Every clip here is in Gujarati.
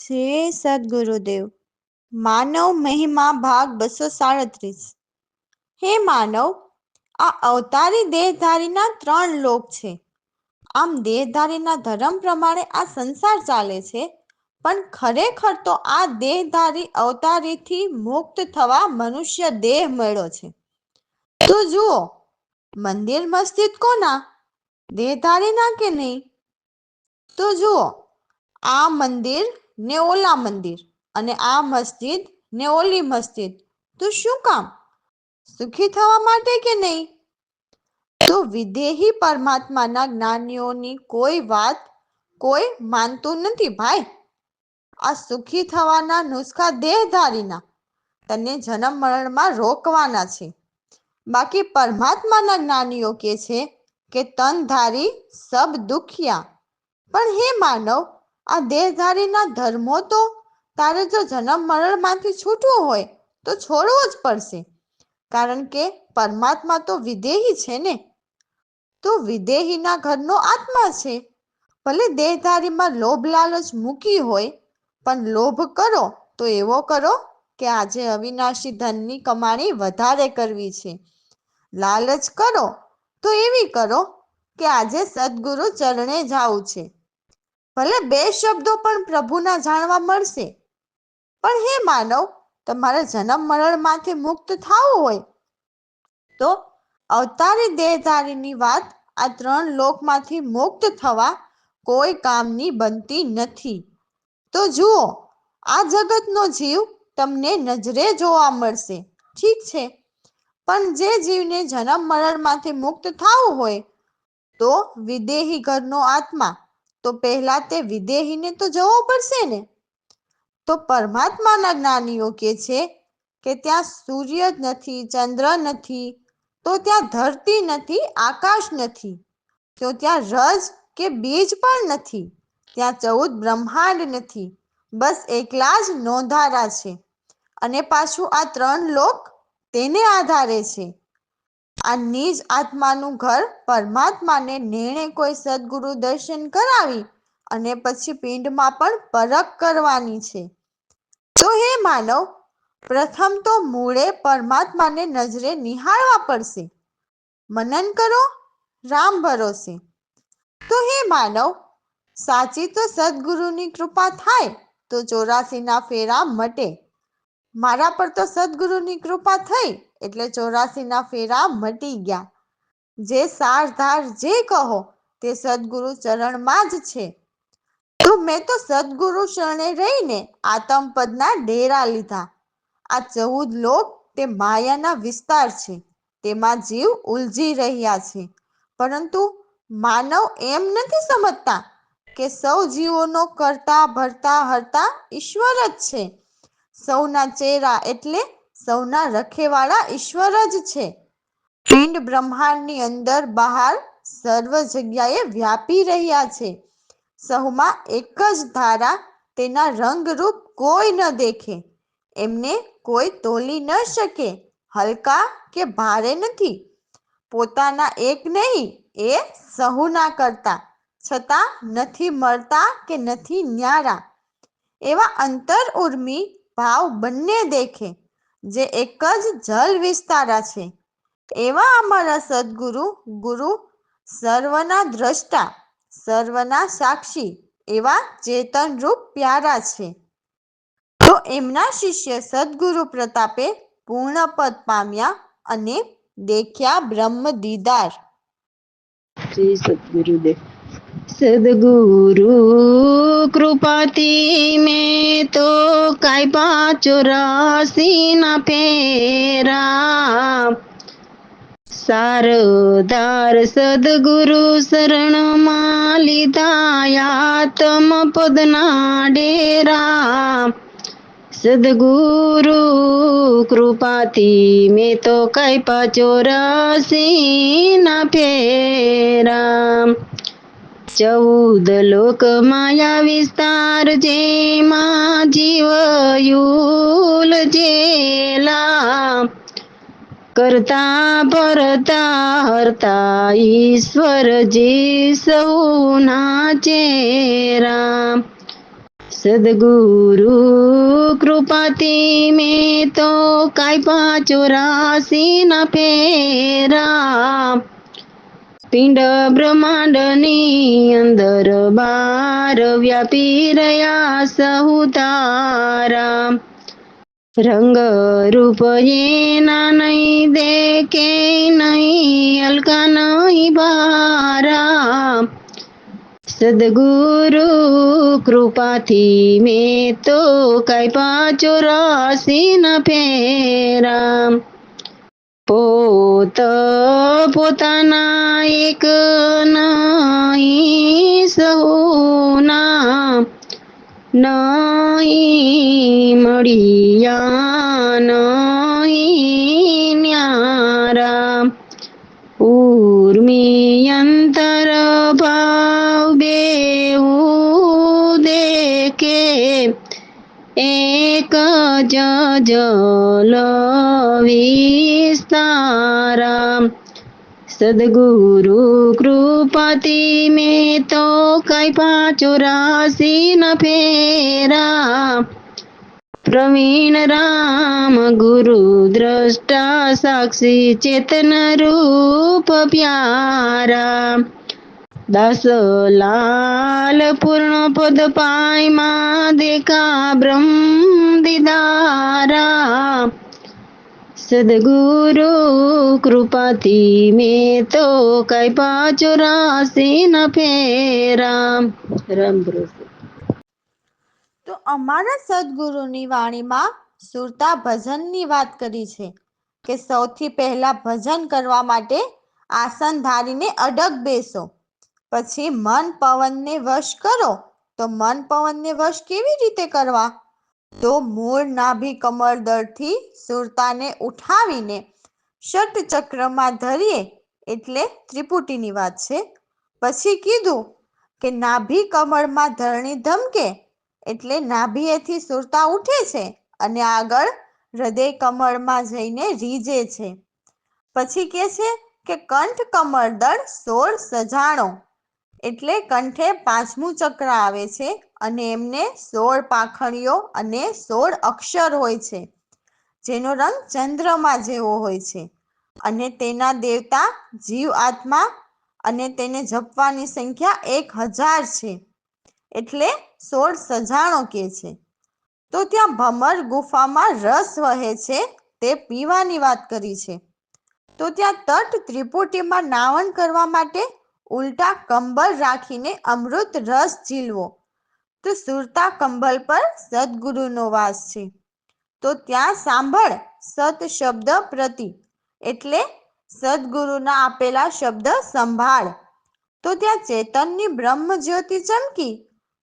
જય સદગુરુદેવ. માનવ મહિમા ભાગ 237. હે માનવ, આ અવતારી દેહધારીના 3 લોક છે. આમ દેહધારીના ધર્મ પ્રમાણે આ સંસાર ચાલે છે, પણ ખરેખર તો આ દેહધારી અવતારીથી મુક્ત થવા મનુષ્ય દેહ મળ્યો છે. તો જુઓ, મંદિર મસ્જિદ કોના? દેહધારીના કે નહીં? તો જુઓ, આ મંદિર ને ઓલા મંદિર, અને આ મસ્જિદ ને ઓલી મસ્જિદ. તો શું કામ? સુખી થવા માટે કે નહીં? તો વિદેહી પરમાત્માના જ્ઞાનીઓની કોઈ વાત કોઈ માનતું નથી ભાઈ. આ સુખી થવાના નુસ્ખા દેહધારીના તને જન્મ મરણમાં રોકવાના છે. બાકી પરમાત્માના જ્ઞાનીઓ કહે છે કે તનધારી સબ દુખિયા. પણ હે માનવ, આ દેહધારીના ધર્મો તો તારે જો જન્મ મરણમાંથી છૂટવું હોય તો છોડવો જ પડશે, કારણ કે પરમાત્મા તો વિદેહી છે ને. તો વિદેહીના ઘરનો આત્મા છે. ભલે દેહધારીમાં લોભ લાલચ મૂકી હોય, પણ લોભ કરો તો એવો કરો કે આજે અવિનાશી ધનની કમાણી વધારે કરવી છે. લાલચ કરો તો એવી કરો કે આજે સદગુરુ ચરણે જાવું છે. ભલે 2 શબ્દો પણ પ્રભુના જાણવા મળશે. પણ હે માનવ, તમારે જન્મ મરણમાંથી મુક્ત થવું હોય તો અવતારી દેહધારીની વાત આ 3 લોકમાંથી મુક્ત થવા કોઈ કામની બનતી નથી. તો જુઓ, આ જગતનો જીવ તમને નજરે જોવા મળશે, ઠીક છે, પણ જે જીવને જન્મ મરણમાંથી મુક્ત થવું હોય તો વિદેહી ઘરનો આત્મા, તો પહેલા તે વિદેહીને તો જવો પડશે ને. તો પરમાત્માના જ્ઞાનીઓ કહે છે કે ત્યાં સૂર્ય નથી, ચંદ્ર નથી, તો ત્યાં ધરતી નથી, આકાશ નથી, તો ત્યાં રજ કે બીજ પણ નથી, ત્યાં 14 બ્રહ્માંડ નથી, બસ એકલા જ નોંધારા છે. અને પાછું આ 3 લોક તેને આધારે છે. આ નિજ આત્માનું ઘર પરમાત્માને નેણે કોઈ સદગુરુ દર્શન કરાવી અને પછી પિંડમાં પણ પરખ કરવાની છે. તો હે માનવ, પ્રથમ તો મૂળે પરમાત્માને નજરે નિહાળવા પડશે. મનન કરો, રામ ભરોસે. તો હે માનવ, સાચી તો સદગુરુની કૃપા થાય તો 84ના ફેરા મટે. મારા પર તો સદગુરુની કૃપા થઈ એટલે 84ના ફેરા મટી ગયા. જે સારધાર જે કહો તે સદગુરુ ચરણમાં જ છે. તો મેં તો સદગુરુ શરણે રહીને આતમપદના ડેરા લીધા. આ 14 લોક તે માયાના વિસ્તાર છે, તેમાં જીવ ઉલઝી રહ્યા છે. પરંતુ માનવ એમ નથી સમજતા કે સૌ જીવોનો કરતા ભરતા હરતા ઈશ્વર જ છે. સૌના ચેરા એટલે સૌના રખેવાળા ઈશ્વર જ છે. પિંડ બ્રહ્માંડની અંદર બહાર સર્વ જગ્યાએ વ્યાપી રહ્યા છે. સહુમાં એક જ ધારા, તેના રંગરૂપ કોઈ ન દેખે. એમને કોઈ તોલી ન શકે, હલકા કે ભારે નથી. પોતાના એક નહીં, એ સહુના કરતા, છતાં નથી મળતા કે નથી ન્યારા. એવા અંતર ઉર્મી ભાવ બંને દેખે, જે એક જ જલ વિસ્તારા છે. એવા અમારા સદગુરુ ગુરુ સર્વના દ્રષ્ટા, સર્વના સાક્ષી, એવા ચેતનરૂપ પ્યારા છે. તો એમના શિષ્ય સદગુરુ પ્રતાપે પૂર્ણપદ પામ્યા અને દેખ્યા બ્રહ્મ દીદાર. જય સદગુરુદેવ. સદગુરુ કૃપાથી મેં તો કાપ્યા 84ના ફેરા. સારધાર સદગુરુ શરણમાં લીધા આત્મ પદના ડેરા. સદગુરુ કૃપાથી મેં તો કાપ્યા 84ના ફેરા. 14 લોક માયા વિસ્તાર, જેમાં જીવ ઉલઝેલા. કરતા ભરતા હરતા ઈશ્વરજી સૌના ચેરા. સદગુરુ કૃપાથી મેં તો કાપ્યા 84 ફેરા. પિંડ બ્રહ્માંડની અંદર બાર વ્યાપી રહ્યા સહુ તારા. રંગ રૂપ એના નહીં દેખે નહીં અલકા નહીં બારા. સદગુરુ કૃપાથી મેં તો કાપ્યા 84 ફેરા. પોતાના એક નહીં સહુના, નહીં મળ્યા નહીં ન્યારા. ઉર્મી અંતર ભાવ બેઉ દેખે એક જ જલ વિસ્તારા. સદગુરુ કૃપાથી મેં તો કાપ્યા 84 ફેરા. પ્રવીણ રામ ગુરુ દ્રષ્ટા સાક્ષી ચેતન રૂપ પ્યારા. દાસ લાલ પૂર્ણ પદ પાયમાં દેખા બ્રહ્મ દીદારા. સદગુરુ કૃપાથી મેં તો કાપ્યા 84 ફેરા. રામ ભરોસે. તો અમારા સદગુરુની વાણીમાં સુરતા ભજનની વાત કરી છે કે સૌથી પહેલા ભજન કરવા માટે આસન ધારીને અડગ બેસો, પછી મન પવનને વશ કરો. તો મન પવનને વશ કેવી રીતે કરવા? તો મૂળ નાભી કમળદળથી સુરતાને ઉઠાવીને ષટચક્રમાં ધરીએ, એટલે ત્રિપુટીની વાત છે. પછી કીધું કે નાભી કમળમાં ધરણી ધમકે, એટલે નાભીએથી સુરતા ઉઠે છે અને આગળ હૃદય કમળમાં જઈને રીઝે છે. પછી કહે છે કે કંઠ કમળદળ 16 સજાણો, એટલે કંઠે 5મું ચક્ર આવે છે અને એમને 16 પાંખડીઓ અને 16 અક્ષર હોય છે, જેનો રંગ ચંદ્રમા જેવો હોય છે. અને તેના દેવતા જીવ આત્મા અને તેને જપવાની સંખ્યા 1000 છે, એટલે 16 સજાણો કે છે. તો ત્યાં ભમર ગુફામાં રસ વહે છે, તે પીવાની વાત કરી છે. તો ત્યાં તટ ત્રિપુટીમાં નાવન કરવા માટે ઉલટા કંબલ રાખીને અમૃત રસ ઝીલવો. તો સુરતા કંબલ પર સદગુરુનો વાસ છે. તો ત્યાં સાંભળ સત શબ્દ પ્રતિ, એટલે સદગુરુના આપેલા શબ્દ સંભાળ. તો ત્યાં ચેતનની બ્રહ્મ જ્યોતિ ચમકી.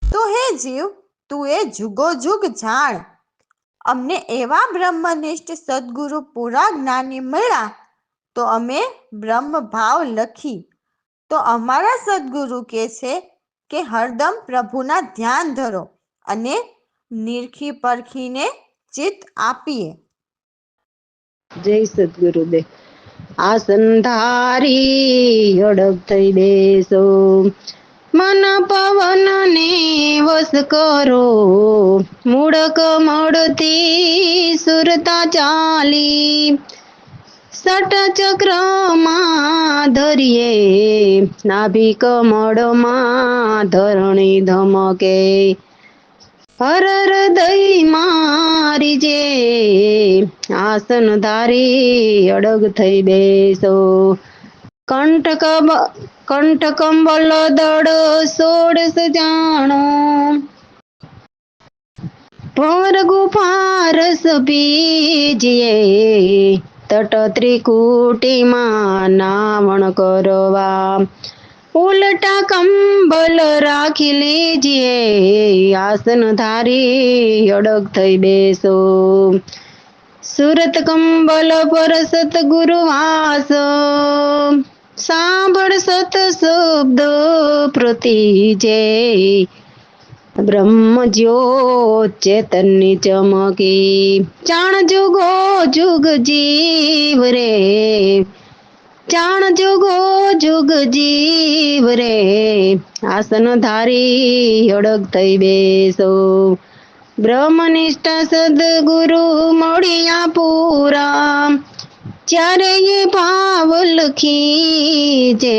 તો હે જીવ, તું એ જુગો જુગ જાણ. અમને એવા બ્રહ્મનિષ્ઠ સદગુરુ પૂરા જ્ઞાની મળ્યા, તો અમે બ્રહ્મ ભાવ લખી. તો અમારા સદગુરુ કહે છે કે હરદમ પ્રભુના ધ્યાન ધરો અને નિરખી પરખીને ચિત્ત આપીએ. જય સદગુરુદેવ. આસન ધારી અડગ થઈ બેસો, મન પવન ને વશ કરો. મૂળ કમળથી સુરતા ચાલી, ષટચક્રમાં ધરીએ નાભી કમળમાં ધરણી ધમકે. હર હૃદય મારી જે આસન ધારી અડગ થઈ બેસો. કંઠ કંબલ દળ 16 જાણો, ભંવર ગુફા રસ પીજીએ. તટ ત્રિકુટીમાં નાવણ કરવા, ઉલટા કંબલ રાખી લીજીએ. આસન ધારી અડગ થઈ બેસો. સુરત કંબલ પર સતગુરુ વાસ, સાંભળ સત શબ્દ પ્રતિ જે. બ્રહ્મ જ્યોત ચેતનની ચમકી, જાણ જુગો જુગ જીવ રે. જાણ જોગો જોગ જીવ રે આસન ધારી અડગ થઈ બેસો બ્રહ્મનિષ્ઠ સદગુરુ મળ્યા પૂરા ત્યારે એ ભાવ લખી જે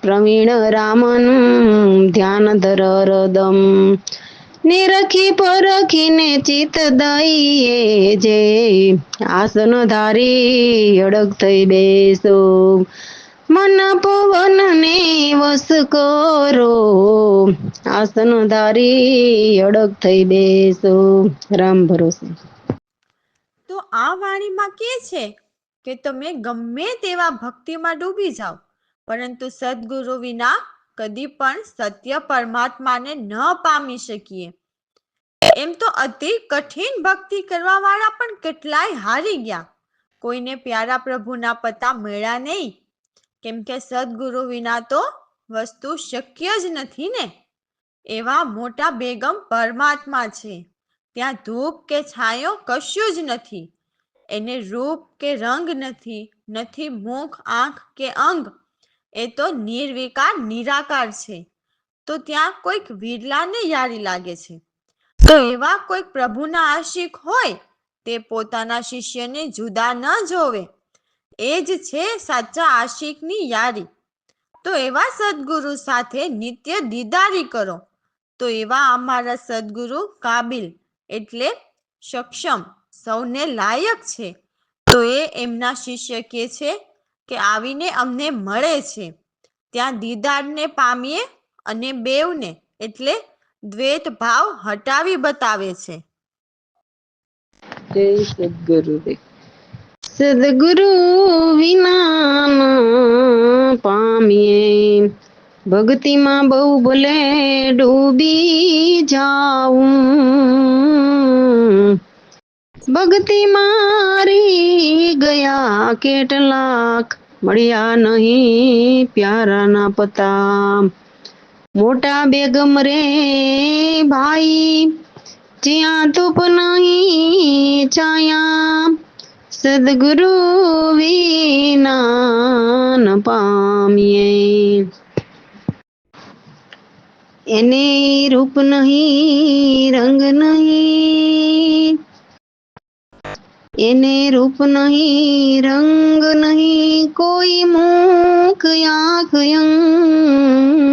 પ્રવીણ રામનું ધ્યાન ધર હૃદમ નિરખી પરખીને ચિત દઈએ જે આસન ધારી અડગ થઈ બેસો મન પવન ને વસ કરો આસન ધારી અડગ થઈ બેસો રામ ભરોસે. તો આ વાણીમાં કે છે કે તમે ગમે તેવા ભક્તિમાં ડૂબી જાઓ પરંતુ સદગુરુ વિના કદી પણ સત્ય પરમાત્માને ન પામી શકીએ. એમ તો અતિ કઠિન ભક્તિ કરવા વાળા પણ કેટલાય હારી ગયા. કોઈને પ્યારા પ્રભુના પતા મળ્યા નહીં. કેમ કે સદગુરુ વિના તો વસ્તુ શક્ય જ નથી ને. એવા મોટા બેગમ પરમાત્મા છે. ત્યાં ધૂપ કે છાંયો કશું જ નથી. એને રૂપ કે રંગ નથી, નથી મુખ, આંખ કે અંગ. એ તો નિર્વિકાર નિરાકાર છે. તો ત્યાં કોઈક વિરલાને યારી લાગે છે. તો એવા કોઈક પ્રભુના આશિક હોય તે પોતાના શિષ્યને જુદા ન જોવે. એ જ છે સાચા આશિકની યારી. તો એવા સદગુરુ સાથે નિત્ય દીદારી કરો. તો એવા અમારા સદગુરુ કાબિલ એટલે સક્ષમ સૌને લાયક છે. તો એ એમના શિષ્ય કહે છે કે આવીને અમને મળે છે. ત્યાં દીદારને પામીએ અને બેવને એટલે દ્વૈત ભાવ હટાવી બતાવે છે. જય સદગુરુદેવ. સદગુરુ વિના પામીએ ભક્તિમાં બહુ ભલે ડૂબી જાઉં ભક્તિ મારી ગયા કેટલાક મળ્યા નહીં પ્યારાના પતા મોટા બેગમ રે ભાઈ જ્યાં ધૂપ નહીં છાયા સદગુરુ વિના ન પામીએ એને રૂપ નહીં રંગ નહીં એને રૂપ નહીં રંગ નહીં કોઈ મુખ આંખ અંગ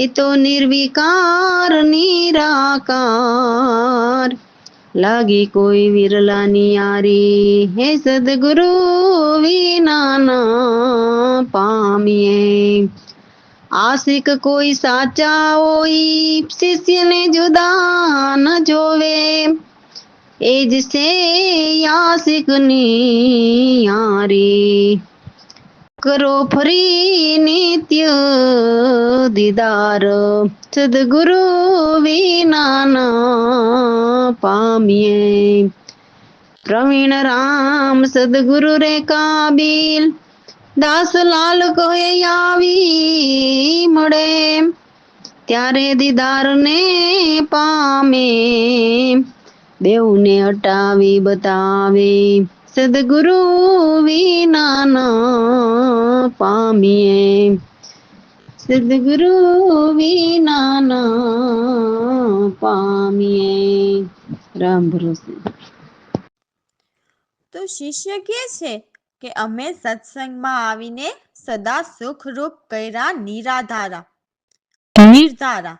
એ તો નિર્વિકાર નિરાકાર લાગી કોઈ વિરલાની યારી હે સદગુરુ વિના ના પામીએ આશિક કોઈ સાચા હોય શિષ્યને જુદા ન જોવે એ જ છે આશિકની યારી કરો ફરી નિત્ય દીદાર સદગુરુ વિના ના પામીએ પ્રવીણ રામ સદગુરુ રે કાબિલ દાસલાલ કહે આવી મળે ત્યારે દીદાર ને પામે બેઉને હટાવી બતાવે સદગુરુ વિના ના પામીએ સદગુરુ વિના ના પામીએ રામ ભરોસે. તો શિષ્ય કહે છે કે અમે સત્સંગમાં આવીને સદા સુખરૂપ કર્યા નિરાધારા નિર્ધારા.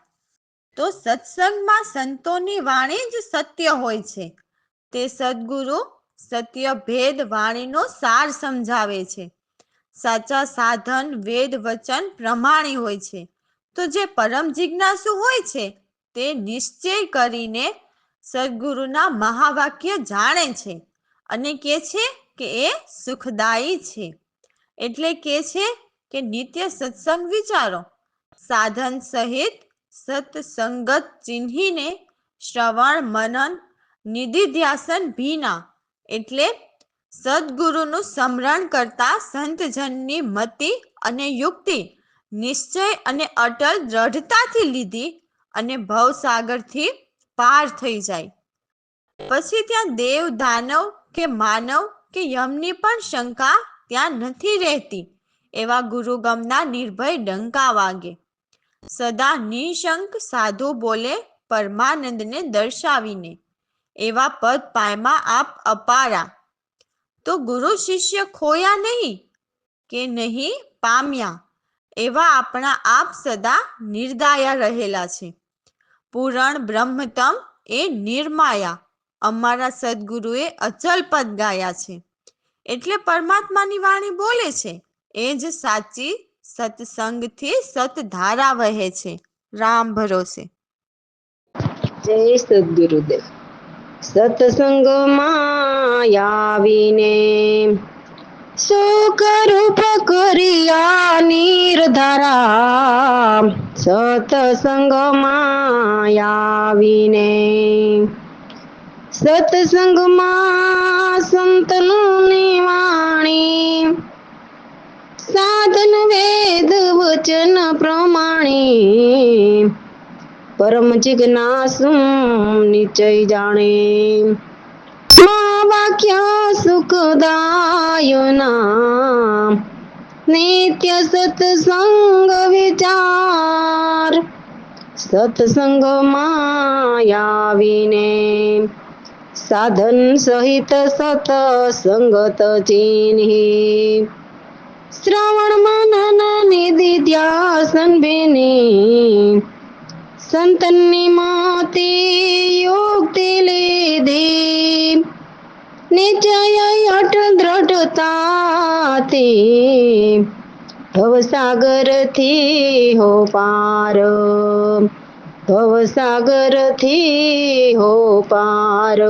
તો સત્સંગમાં સંતોની વાણી જ સત્ય હોય છે. તે સદગુરુ સત્ય ભેદ વાણીનો સાર સમજાવે છે. સાચા સાધન વેદ વચન પ્રમાણી હોય છે. તો જે પરમ જિજ્ઞાસુ હોય છે તે નિશ્ચય કરીને સદગુરુના મહાવાક્ય જાણે છે અને કહે છે કે એ સુખદાયી છે. એટલે કહે છે કે નિત્ય સત્સંગ વિચારો સાધન સહિત સત્સંગત ચિહ્નીને શ્રવણ મનન નિધિધ્યાસન ભીના એટલે સદગુરુનું સ્મરણ કરતા સંતજનની મતિ અને યુક્તિ નિશ્ચય અને અટલ દ્રઢતાથી લીધી અને ભવસાગરથી પાર થઈ જાય. પછી ત્યાં દેવ દાનવ કે માનવ કે યમની પણ શંકા ત્યાં નથી રહેતી એવા ગુરુગમના નિર્ભય ડંકા વાગે. સદા નિશંક સાધુ બોલે પરમાનંદને દર્શાવીને, એવા પદ પાયમાં આપ અપારા. તો ગુરુ શિષ્ય ખોયા નહીં કે નહીં પામ્યા, એવા આપણા આપ સદા નિર્દાયા રહેલા છે. પુરાણ બ્રહ્મતમ એ નિર્માયા અમારા સદગુરુએ અચલ પદ ગાયા છે. એટલે પરમાત્માની વાણી બોલે છે એ જ સાચી સત્સંગથી સતધારા વહે છે. રામ ભરોસે. જય સદગુરુદેવ. સત્સંગમાં આવીને સુખરૂપ કર્યા નિર્ધારા, સત્સંગમાં આવીને સત્સંગમાં સંતની વાણી, સાધન વેદ વચન પ્રમાણે, પરમ જિજ્ઞાસુ નિશ્ચય જાણે, વાક્ય સુખદાયના નિત્ય સત્સંગ વિચાર, સત્સંગમાં આવીને સાધન સહિત સતસંગત ચીન્હી, શ્રવણ મનન નિધિ ધ્યાસન બેની, સંતની મોતે યુક્તિ લીધી, નિશ્ચય અટ દ્રઢતાથી ભવસાગરથી હો પાર, ભવસાગરથી હો પાર,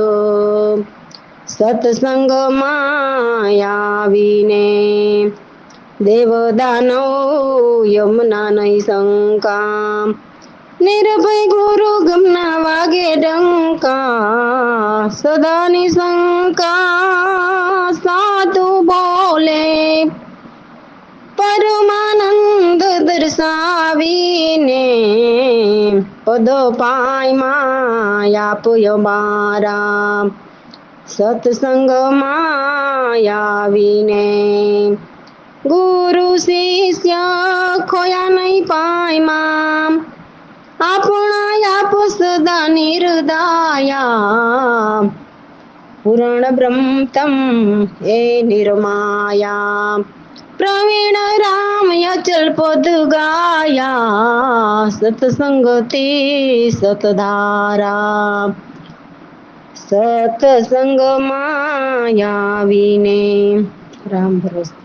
સત્સંગમાં આવીને દેવ દાનવ યમના નહીં શંકા, નિર્ભય ગુરુ ગમના વાગે ડંકા, સદાની શંકા સાધુ બોલે પરમાનંદ દર્શાવીને, પદ પાયમાં આપ્યો મારા, સત્સંગમાં આવીને ગુરુ શિષ્ય ખોયા નહીં પાયમાં, આપણા આપ સદા નિર્દાયા, પુરાણ બ્રહ્મતમ એ નિર્માયા, પ્રવીણ રામ અચલ પદ ગાયા, સત્સંગથી સતધારા, સત્સંગમાં આવીને રામ ભરોસે.